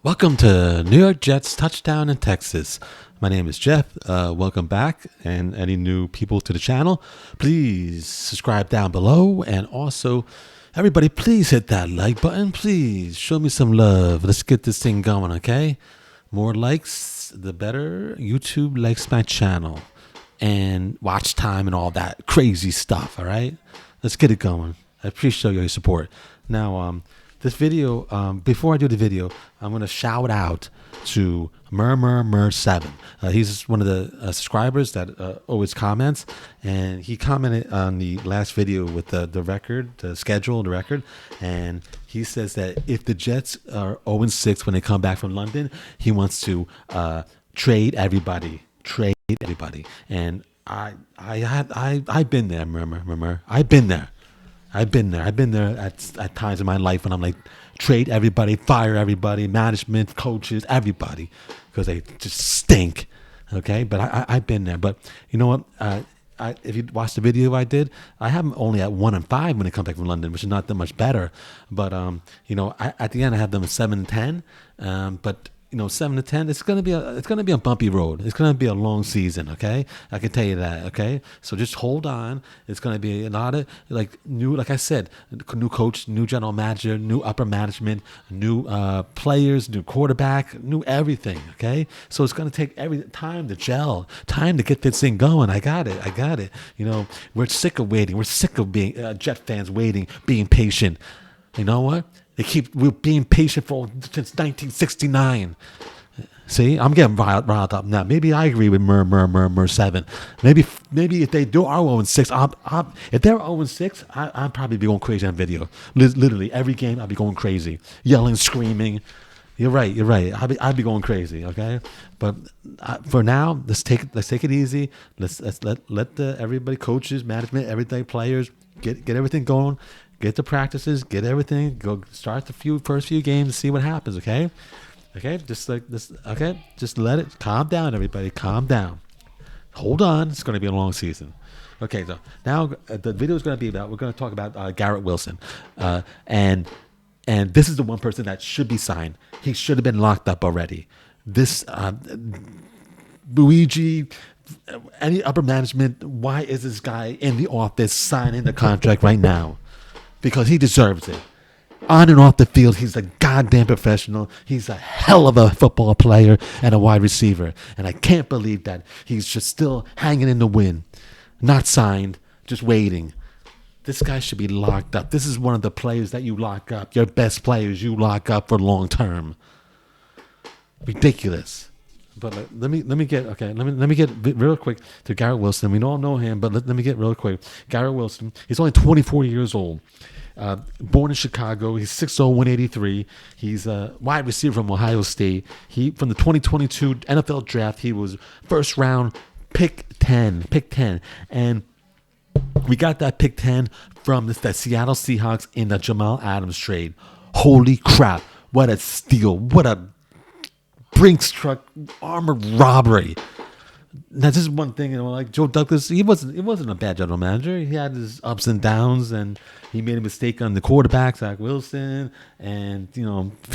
Welcome to New York Jets touchdown in Texas. My name is Jeff. Welcome back, and any new people to the channel, please subscribe down below, and also everybody, please hit that like button. Please show me some love. Let's get this thing going, okay? More likes, the better. YouTube likes my channel and watch time and all that crazy stuff. All right, let's get it going. I appreciate your support. Now, this video, before I do the video, I'm going to shout out to Mur7. He's one of the subscribers that always comments, and he commented on the last video with the record, the schedule, the record, and he says that if the Jets are 0-6 when they come back from London, he wants to trade everybody, and I've been there, Mur. I've been there at times in my life when I'm like, trade everybody, fire everybody, management, coaches, everybody, because they just stink. Okay, but I've been there. But you know what? If you watch the video I did, I have them only at 1-5 when they come back from London, which is not that much better. But at the end I have them at 7-10. But 7-10, it's gonna be a bumpy road. It's gonna be a long season. Okay, I can tell you that. Okay, so just hold on. It's gonna be a lot of like I said, new coach, new general manager, new upper management, new players, new quarterback, new everything. Okay, so it's gonna take every time to gel, time to get this thing going. I got it. We're sick of waiting. We're sick of being Jet fans waiting, being patient. You know what? We're being patient since 1969. See, I'm getting riled up now. Maybe I agree with Mur7. Maybe if they do are 0-6, if they're 0-6, I'd probably be going crazy on video. Literally every game, I'll be going crazy, yelling, screaming. You're right. I'd be going crazy. Okay, but for now, let's take it easy. Let's let everybody, coaches, management, everything, players, get everything going. Get the practices, get everything. Go start the first few games, see what happens. Okay, just like this. Okay, just let it calm down, everybody. Calm down. Hold on. It's going to be a long season. Okay, so now the video is going to be about. We're going to talk about Garrett Wilson, and this is the one person that should be signed. He should have been locked up already. This Luigi. Any upper management? Why is this guy in the office signing the contract right now? Because he deserves it. On and off the field, he's a goddamn professional. He's a hell of a football player and a wide receiver. And I can't believe that he's just still hanging in the wind. Not signed, just waiting. This guy should be locked up. This is one of the players that you lock up. Your best players you lock up for long term. Ridiculous. But let me get real quick to Garrett Wilson. We all know him, but let me get real quick. Garrett Wilson, he's only 24 years old. Born in Chicago. He's 6'0", 183. He's a wide receiver from Ohio State. From the 2022 NFL draft, he was first round pick 10. And we got that pick 10 from the Seattle Seahawks in the Jamal Adams trade. Holy crap. What a steal. What a Brinks truck armored robbery. Now, this is one thing, like Joe Douglas, he wasn't a bad general manager. He had his ups and downs, and he made a mistake on the quarterback, Zach Wilson, and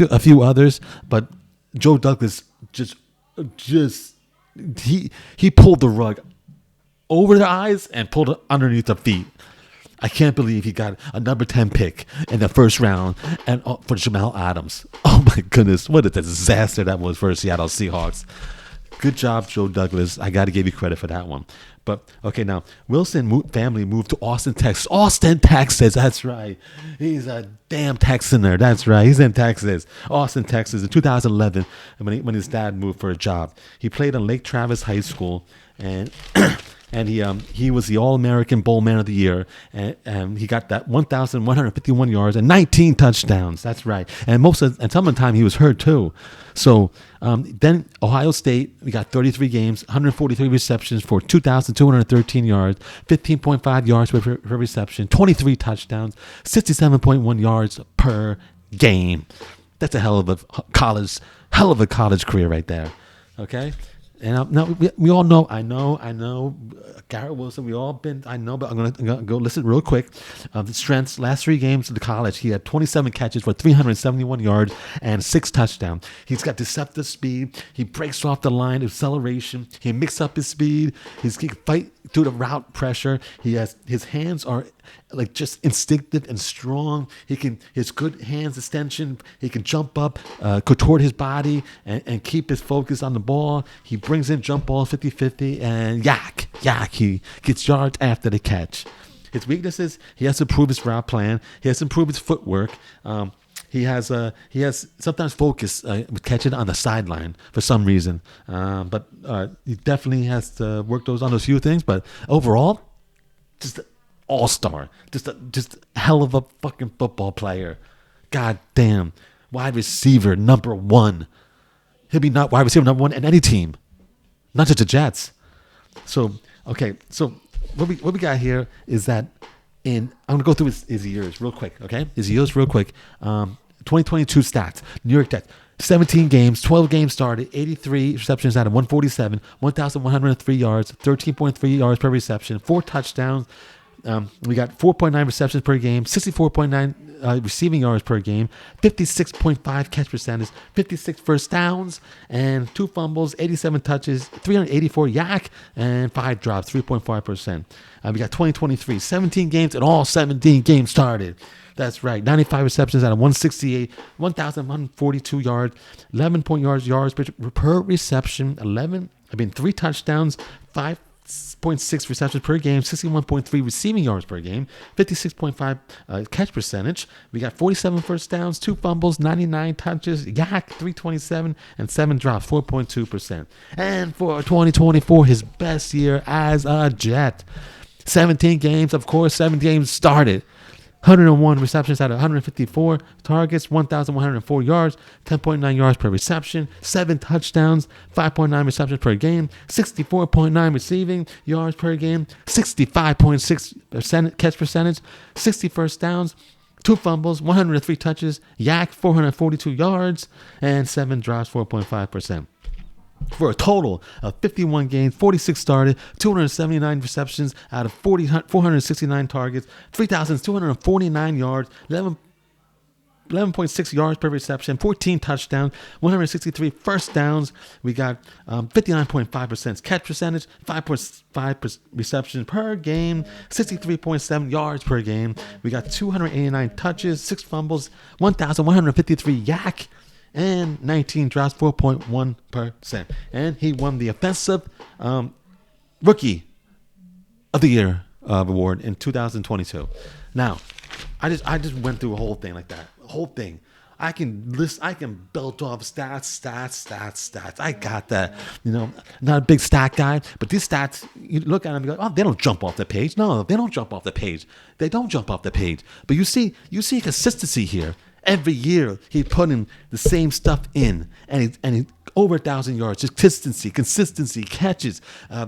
a few others. But Joe Douglas just he pulled the rug over their eyes and pulled it underneath their feet. I can't believe he got a number 10 pick in the first round and for Jamal Adams. Oh my goodness, what a disaster that was for the Seattle Seahawks. Good job, Joe Douglas. I got to give you credit for that one. But okay, now Wilson family moved to Austin, Texas. Austin, Texas. That's right. He's a damn Texaner. That's right. He's in Texas. Austin, Texas. In 2011, when his dad moved for a job, he played at Lake Travis High School, and and he was the All-American Bowl Man of the Year, and he got that 1,151 yards and 19 touchdowns. That's right. And some of the time he was hurt too. So then Ohio State, we got 33 games, 143 receptions for 2,213 yards, 15.5 yards per reception, 23 touchdowns, 67.1 yards per game. That's a hell of a college career right there. Okay. And now we all know, I know, Garrett Wilson, we all been, I know, but I'm gonna go listen real quick. The strengths, last 3 games of the college, he had 27 catches for 371 yards and 6 touchdowns. He's got deceptive speed. He breaks off the line, acceleration. He mixes up his speed. He can fight through the route pressure. His hands are like just instinctive and strong. His good hands extension. He can jump up, contort his body and keep his focus on the ball. He brings in jump balls 50-50 and yak. He gets yards after the catch. His weaknesses, he has to improve his route plan. He has to improve his footwork. He has sometimes focus with catching on the sideline for some reason. But he definitely has to work on those few things. But overall, just an all-star. Just a hell of a fucking football player. God damn. Wide receiver number 1. He'll be not wide receiver number 1 in any team. Not just the Jets. So, okay. So what we got here is that I'm going to go through his years real quick, okay? His years real quick. 2022 stats. New York Jets. 17 games, 12 games started, 83 receptions out of 147, 1,103 yards, 13.3 yards per reception, 4 touchdowns. We got 4.9 receptions per game, 64.9 receiving yards per game, 56.5 catch percentage, 56 first downs, and 2 fumbles, 87 touches, 384 yak, and 5 drops, 3.5%. We got 2023, 17 games, and all 17 games started. That's right. 95 receptions out of 168, 1,142 yards, 11 yards per reception, 3 touchdowns, 5.6 receptions per game, 61.3 receiving yards per game, 56.5 catch percentage. We got 47 first downs, 2 fumbles, 99 touches, yak, 327, and 7 drops, 4.2%. And for 2024, his best year as a Jet. 17 games, of course, 7 games started. 101 receptions out of 154 targets, 1,104 yards, 10.9 yards per reception, 7 touchdowns, 5.9 receptions per game, 64.9 receiving yards per game, 65.6% catch percentage, 60 first downs, 2 fumbles, 103 touches, yak, 442 yards, and 7 drops, 4.5%. For a total of 51 games, 46 started, 279 receptions out of 469 targets, 3,249 yards, 11.6 yards per reception, 14 touchdowns, 163 first downs. We got 59.5% catch percentage, 5.5 receptions per game, 63.7 yards per game. We got 289 touches, 6 fumbles, 1,153 yak, and 19 drops, 4.1%. And he won the Offensive Rookie of the Year award in 2022. Now, I just went through a whole thing like that. Whole thing. I can belt off stats. I got that. Not a big stat guy, but these stats, you look at them and go, oh, they don't jump off the page. No, they don't jump off the page. They don't jump off the page. But you see consistency here. Every year he putting the same stuff in, and he over 1,000 yards, just consistency, catches,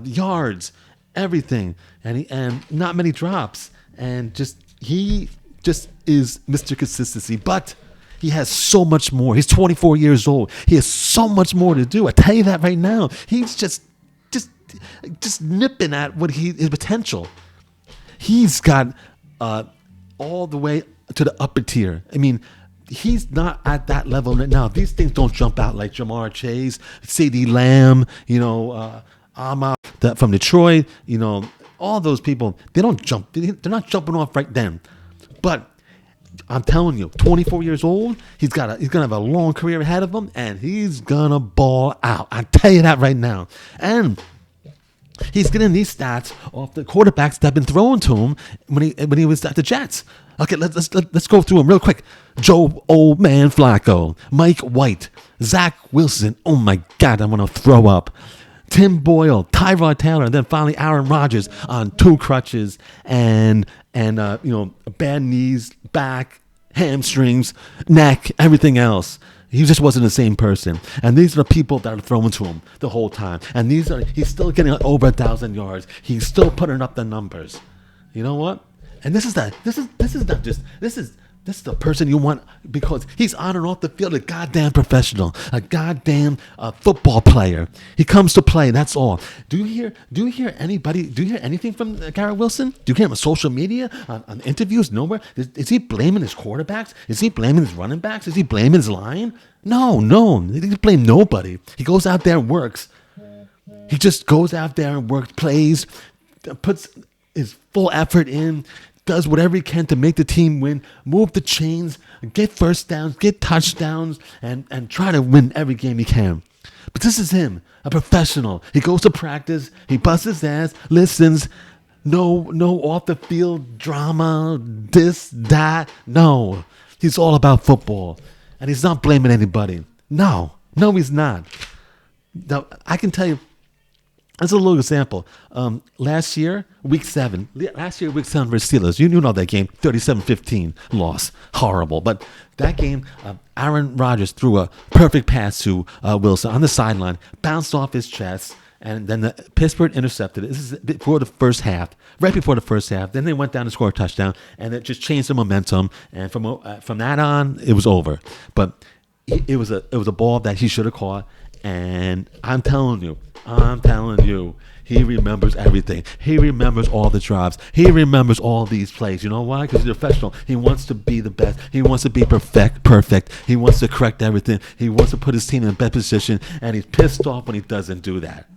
yards, everything, and not many drops, and he is Mr. Consistency. But he has so much more. He's 24 years old. He has so much more to do. I tell you that right now. He's just nipping at his potential. He's got all the way to the upper tier. I mean, he's not at that level now. These things don't jump out like Jamar Chase, CeeDee Lamb, Ahmad from Detroit, all those people. They don't jump. They're not jumping off right then. But I'm telling you, 24 years old, he's gonna have a long career ahead of him, and he's gonna ball out. I tell you that right now. And he's getting these stats off the quarterbacks that have been thrown to him when he was at the Jets. Okay, let's go through them real quick. Joe Old Man Flacco, Mike White, Zach Wilson. Oh my God, I'm gonna throw up. Tim Boyle, Tyrod Taylor, and then finally Aaron Rodgers on 2 crutches and bad knees, back, hamstrings, neck, everything else. He just wasn't the same person. And these are the people that are thrown to him the whole time. And he's still getting over 1,000 yards. He's still putting up the numbers. You know what? And this is This is the person you want because he's on and off the field a goddamn professional, a goddamn football player. He comes to play. That's all. Do you hear anybody? Do you hear anything from Garrett Wilson? Do you hear him on social media, on interviews? Nowhere. Is he blaming his quarterbacks? Is he blaming his running backs? Is he blaming his line? No. He doesn't blame nobody. He goes out there and works. He just goes out there and works, plays, puts his full effort in. Does whatever he can to make the team win, move the chains, get first downs, get touchdowns, and try to win every game he can. But this is him, a professional. He goes to practice, he busts his ass, listens. No off the field drama, this, that. No. He's all about football. And he's not blaming anybody. No, he's not. Now, I can tell you, as a little example, last year, week 7 versus Steelers, you know that game, 37-15 loss, horrible. But that game, Aaron Rodgers threw a perfect pass to Wilson on the sideline, bounced off his chest, and then the Pittsburgh intercepted it. This is before the first half, right before the first half. Then they went down to score a touchdown, and it just changed the momentum. And from that on, it was over. But it was a ball that he should have caught. And I'm telling you, he remembers everything. He remembers all the drives. He remembers all these plays. You know why? Because he's a professional. He wants to be the best. He wants to be perfect. He wants to correct everything. He wants to put his team in the best position. And he's pissed off when he doesn't do that.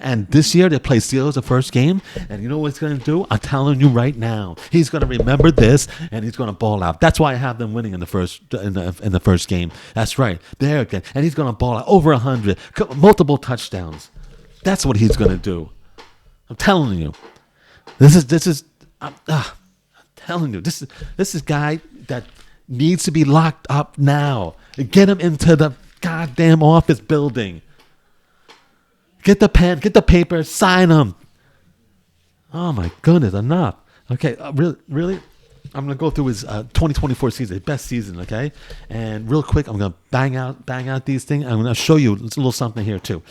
And this year they play Steelers the first game, and you know what he's going to do? I'm telling you right now, he's going to remember this, and he's going to ball out. That's why I have them winning in the first game. That's right, there again, and he's going to ball out over 100, multiple touchdowns. That's what he's going to do. I'm telling you, I'm telling you, this is a guy that needs to be locked up now. Get him into the goddamn office building. Get the pen, get the paper, sign them. Oh my goodness, enough. Okay, really, I'm gonna go through his 2024 season, his best season. Okay, and real quick, I'm gonna bang out these things. I'm gonna show you a little something here too.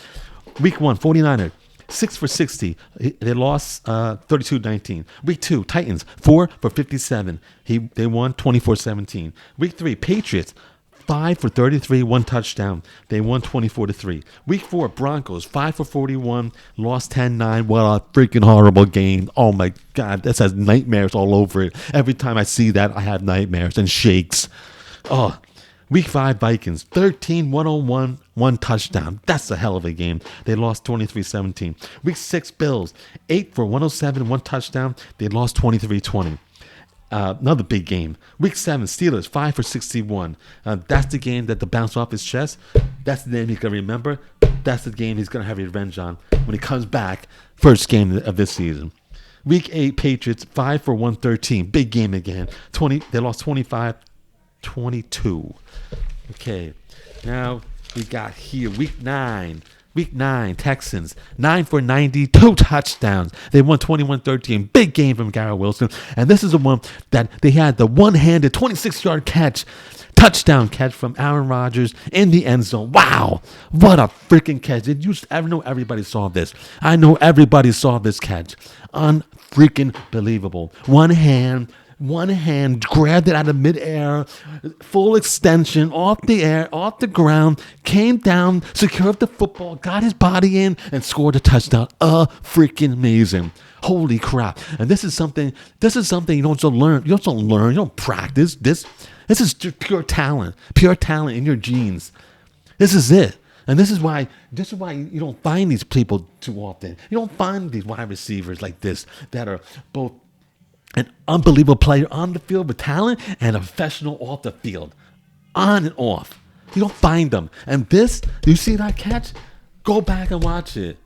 Week 1, 49ers, 6 for 60. They lost 32-19. Week 2, Titans, 4 for 57. They won 24-17. Week 3, Patriots, 5 for 33, 1 touchdown. They won 24-3. Week 4, Broncos, 5 for 41, lost 10-9. What a freaking horrible game. Oh my God, this has nightmares all over it. Every time I see that, I have nightmares and shakes. Oh, Week 5, Vikings, 13-101, 1 touchdown. That's a hell of a game. They lost 23-17. Week 6, Bills, 8 for 107, 1 touchdown. They lost 23-20. Another big game. Week 7, Steelers, 5 for 61. That's the game that the bounce off his chest. That's the name he's going to remember. That's the game he's going to have revenge on when he comes back. First game of this season. Week 8, Patriots, 5 for 113. Big game again. They lost 25-22. Okay. Now we got here Week 9. Week 9, Texans, 9 for 90, 2 touchdowns. They won 21-13. Big game from Garrett Wilson. And this is the one that they had the one-handed 26-yard touchdown catch from Aaron Rodgers in the end zone. Wow. What a freaking catch. I know everybody saw this. I know everybody saw this catch. Unfreaking believable. One hand grabbed it out of midair, full extension, off the ground, came down, secured the football, got his body in, and scored a touchdown. Freaking amazing. Holy crap. And this is something you don't learn. You don't practice. This is pure talent in your genes. This is it. And this is why you don't find these people too often. You don't find these wide receivers like this that are both an unbelievable player on the field with talent and a professional off the field, on and off. You don't find them. And this, you see that catch? Go back and watch it.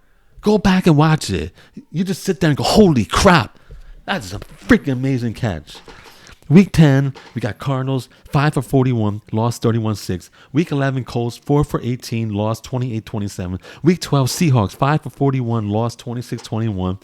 You just sit there and go, holy crap. That's a freaking amazing catch. Week 10, we got Cardinals, 5 for 41, lost 31-6. Week 11, Colts, 4 for 18, lost 28-27. Week 12, Seahawks, 5 for 41, lost 26-21.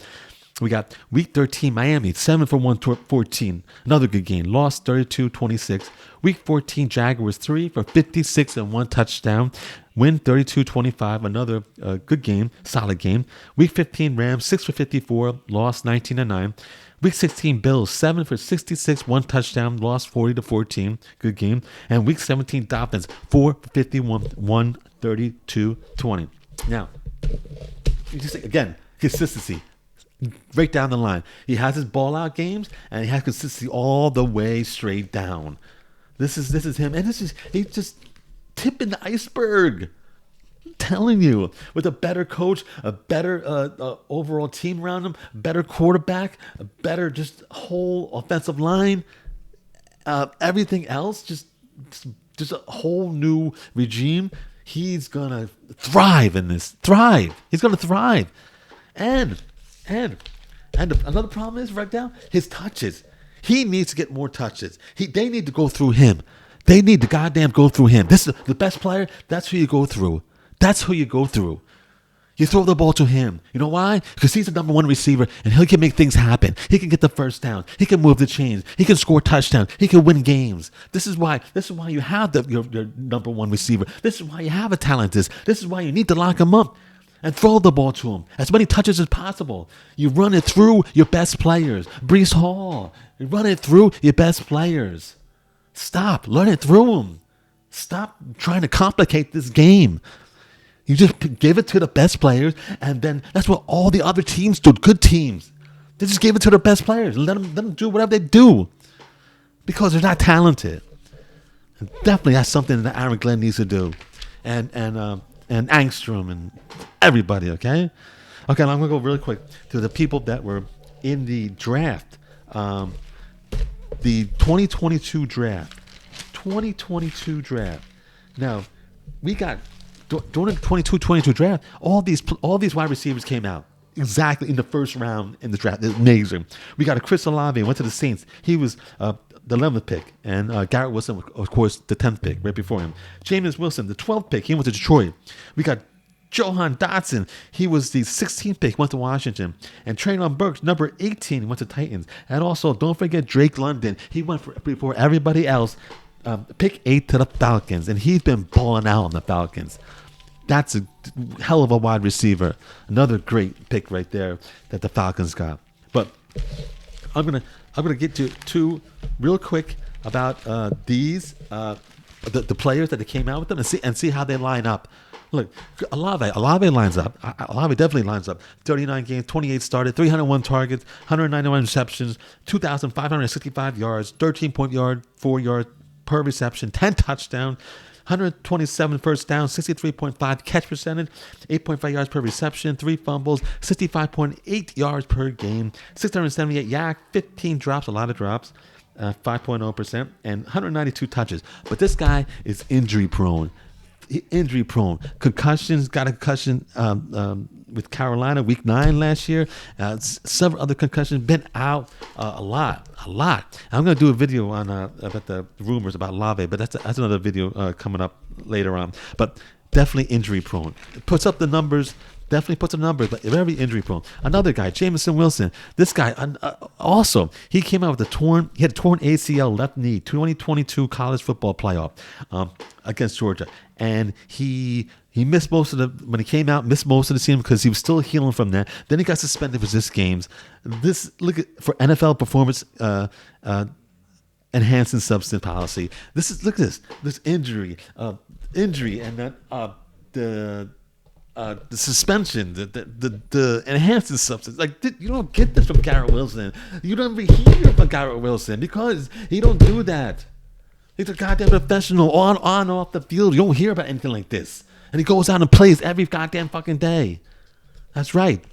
We got Week 13, Miami, 7 for 114. Another good game. Lost 32-26. Week 14, Jaguars, 3 for 56 and 1 touchdown. Win 32-25. Another good game. Solid game. Week 15, Rams, 6 for 54. Lost 19-9. Week 16, Bills 7 for 66, 1 touchdown, lost 40-14, good game. And Week 17, Dolphins 4 for 51, 132, 20. Now, you just again, consistency. Right down the line. He has his ball out games and he has consistency all the way straight down. This is him. And he's just tipping the iceberg. I'm telling you, with a better coach, a better overall team around him, better quarterback, a better just whole offensive line, everything else, just a whole new regime. He's gonna thrive in this. He's gonna thrive. And another problem is right now his touches. He needs to get more touches. They need to go through him. They need to goddamn go through him. This is the best player. That's who you go through. You throw the ball to him. You know why? Because he's the number one receiver, and he can make things happen. He can get the first down. He can move the chains. He can score touchdowns. He can win games. This is why you have your number one receiver. This is why you have a talent. This is why you need to lock him up and throw the ball to him. As many touches as possible. You run it through your best players. Breece Hall. You run it through your best players. Stop. Run it through them. Stop trying to complicate this game. You just give it to the best players, and then that's what all the other teams do. Good teams, they just give it to their best players. Let them do whatever they do, because they're not talented. And definitely, that's something that Aaron Glenn needs to do, and Angstrom and everybody. Okay, I'm gonna go really quick to the people that were in the draft, the 2022 draft. Now, we got. During the 22 draft, all these wide receivers came out exactly in the first round in the draft. It's amazing. We got a Chris Olave, went to the Saints. He was the 11th pick, and Garrett Wilson, of course, the 10th pick right before him. Jameis Wilson, the 12th pick, he went to Detroit. We got Johan Dotson, he was the 16th pick, went to Washington. And Traylon Burks, number 18, went to Titans. And also, don't forget Drake London. He went before everybody else. Pick 8 to the Falcons, and he's been balling out on the Falcons. That's a hell of a wide receiver. Another great pick right there that the Falcons got. But I'm gonna get to two real quick about the players that they came out with them and see how they line up. Look, Olave lines up. Olave definitely lines up. 39 games, 28 started, 301 targets, 191 receptions, 2,565 yards, 13.4 yards per reception, 10 touchdowns, 127 first down, 63.5 catch percentage, 8.5 yards per reception, 3 fumbles, 65.8 yards per game, 678 yak, 15 drops, a lot of drops, 5.0%, and 192 touches. But this guy is injury prone. Concussions, got a concussion with Carolina week 9 last year. Several other concussions, been out a lot. I'm going to do a video on about the rumors about Olave, but that's another video coming up later on. But definitely injury prone. Puts up the numbers. Definitely puts up numbers, but very injury prone. Another guy, Jameson Wilson. This guy also, he came out with he had a torn ACL left knee, 2022 college football playoff against Georgia. And he missed when he came out, missed most of the season because he was still healing from that. Then he got suspended for 6 games. For NFL performance enhancing substance policy. Look at this injury, and then the suspension, the enhancing substance. Like, you don't get this from Garrett Wilson. You don't even hear from Garrett Wilson because he don't do that. He's a goddamn professional on and off the field. You don't hear about anything like this. And he goes out and plays every goddamn fucking day. That's right.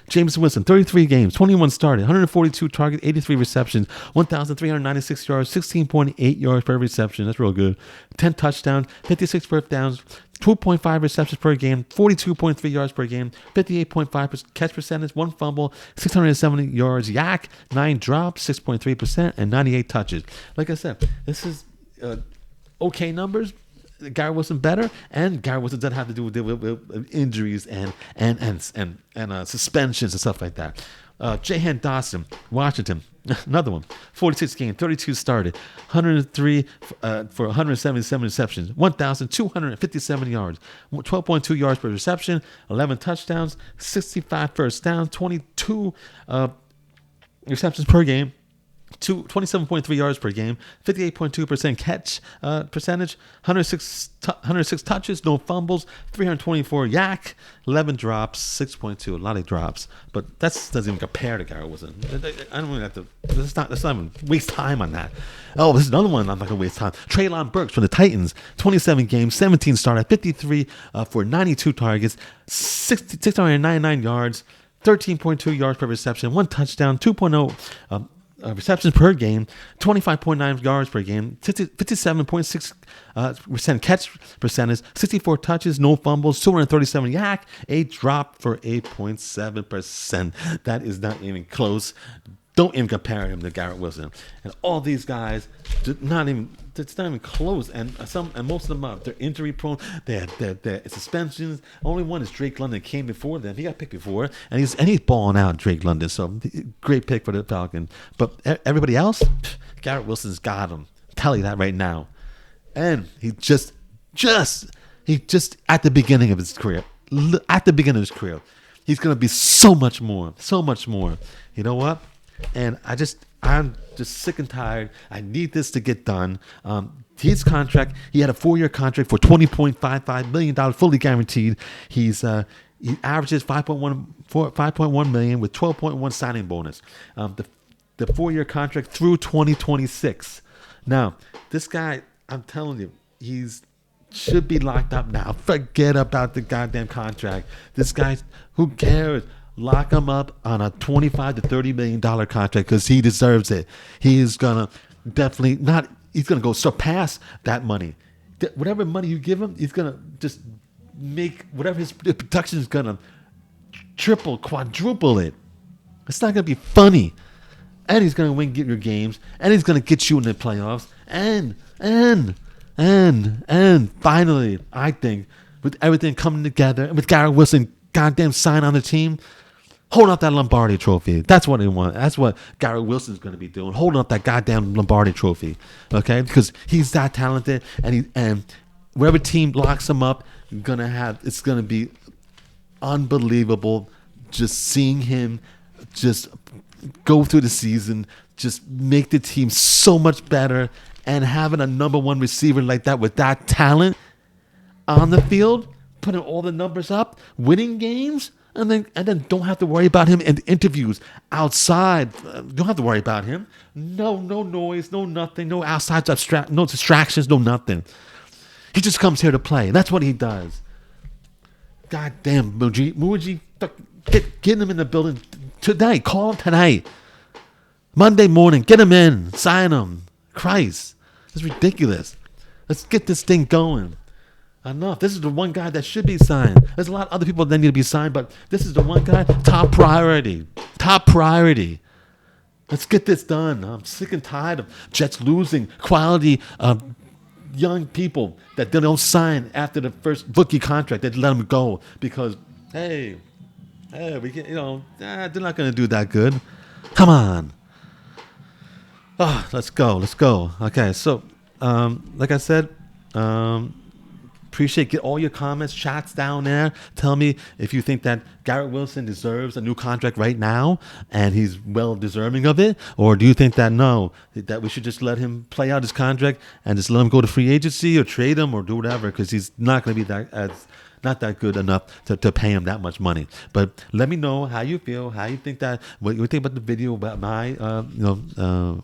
Jameson Wilson, 33 games, 21 started, 142 targets, 83 receptions, 1,396 yards, 16.8 yards per reception. That's real good. 10 touchdowns, 56 first downs, 2.5 receptions per game, 42.3 yards per game, 58.5 catch percentage, 1 fumble, 670 yards, yak, 9 drops, 6.3%, and 98 touches. Like I said, this is okay numbers. Garrett Wilson better, and Garrett Wilson doesn't have to do with injuries and suspensions and stuff like that. Jahan Dotson, Washington, another one, 46 games, 32 started, 103 for 177 receptions, 1,257 yards, 12.2 yards per reception, 11 touchdowns, 65 first down, 22 receptions per game. 27.3 yards per game, 58.2% catch percentage, 106 touches, no fumbles, 324 yak, 11 drops, 6.2, a lot of drops. But that doesn't even compare to Garrett Wilson. I don't even have to. Let's not even waste time on that. Oh, this is another one I'm not going to waste time. Treylon Burks from the Titans, 27 games, 17 started, 53 for 92 targets, 699 yards, 13.2 yards per reception, 1 touchdown, 2.0 receptions per game, 25.9 yards per game, 57.6% catch percentage, 64 touches, no fumbles, 237 yak, a drop for 8.7%. That is not even close. Don't even compare him to Garrett Wilson. And all these guys, it's not even close. And most of them they're injury prone. They're suspensions. Only one is Drake London, came before them. He got picked before, and he's balling out, Drake London. So great pick for the Falcons. But everybody else, Garrett Wilson's got him. I'm telling you that right now. And he just at the beginning of his career. At the beginning of his career, he's gonna be so much more. You know what? And I'm just sick and tired. I need this to get done. His contract, he had a 4-year contract for $20.55 million, fully guaranteed. He averages $5.1 million with 12.1 signing bonus. The 4-year contract through 2026. Now, this guy, I'm telling you, he's should be locked up now. Forget about the goddamn contract. This guy, who cares? Lock him up on a $25 to $30 million contract because he deserves it. He is gonna definitely not. He's gonna go surpass that money. Whatever money you give him, he's gonna just make whatever his production is gonna triple, quadruple it. It's not gonna be funny, and he's gonna win your games, and he's gonna get you in the playoffs, and finally, I think with everything coming together, and with Garrett Wilson goddamn sign on the team. Holding up that Lombardi trophy. That's what they want. That's what Garrett Wilson's going to be doing. Holding up that goddamn Lombardi trophy. Okay? Because he's that talented, and wherever team locks him up, it's going to be unbelievable just seeing him just go through the season, just make the team so much better, and having a number one receiver like that with that talent on the field, putting all the numbers up, winning games. And then don't have to worry about him in interviews outside. Don't have to worry about him. No noise, no nothing, no outside no distractions, no nothing. He just comes here to play, and that's what he does. God damn, Muji, get him in the building tonight. Call him tonight. Monday morning, get him in, sign him. Christ, it's ridiculous. Let's get this thing going. Enough. This is the one guy that should be signed. There's a lot of other people that need to be signed, but this is the one guy, top priority. Let's get this done. I'm sick and tired of Jets losing quality young people that they don't sign after the first rookie contract. They let them go because, hey, we can, they're not going to do that good. Come on. Oh, let's go. Okay, so like I said, appreciate get all your comments, chats down there. Tell me if you think that Garrett Wilson deserves a new contract right now and he's well deserving of it, or do you think that no, that we should just let him play out his contract and just let him go to free agency or trade him or do whatever because he's not going to be not that good enough to pay him that much money. But let me know how you feel, how you think that, what you think about the video, about my,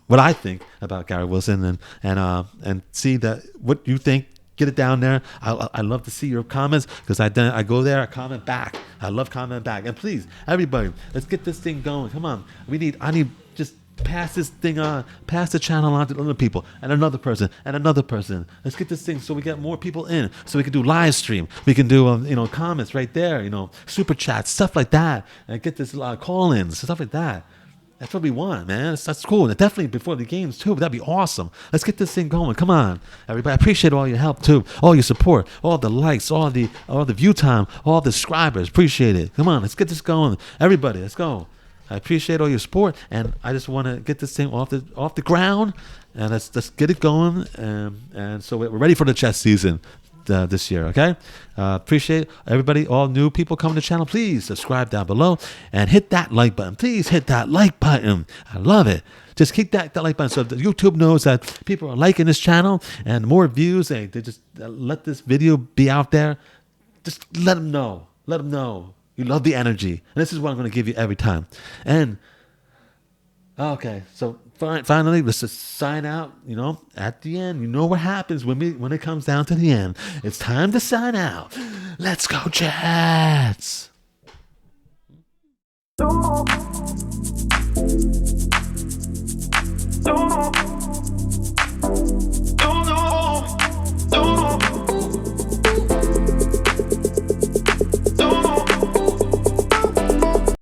what I think about Garrett Wilson, and see that what you think. Get it down there. I love to see your comments because I go there, I comment back. I love commenting back. And please, everybody, let's get this thing going. Come on. I need just pass this thing on, pass the channel on to other people and another person and another person. Let's get this thing so we get more people in, so we can do live stream. We can do comments right there, super chats, stuff like that, and get this call-ins, stuff like that. That's what we want, man. That's cool. And definitely before the games, too. That'd be awesome. Let's get this thing going. Come on, everybody. I appreciate all your help, too. All your support, all the likes, all the view time, all the subscribers. Appreciate it. Come on, let's get this going. Everybody, let's go. I appreciate all your support, and I just want to get this thing off the ground, and let's get it going. And so we're ready for the chess season. this year. Okay, appreciate everybody, all new people coming to the channel. Please subscribe down below and hit that like button. Please hit that like button. I love it. Just keep that like button so that YouTube knows that people are liking this channel, and more views. They just let this video be out there. Just let them know. Let them know you love the energy. And this is what I'm going to give you every time. And okay, so finally, let's just sign out. You know, at the end, you know what happens when it comes down to the end. It's time to sign out. Let's go, Jets. No.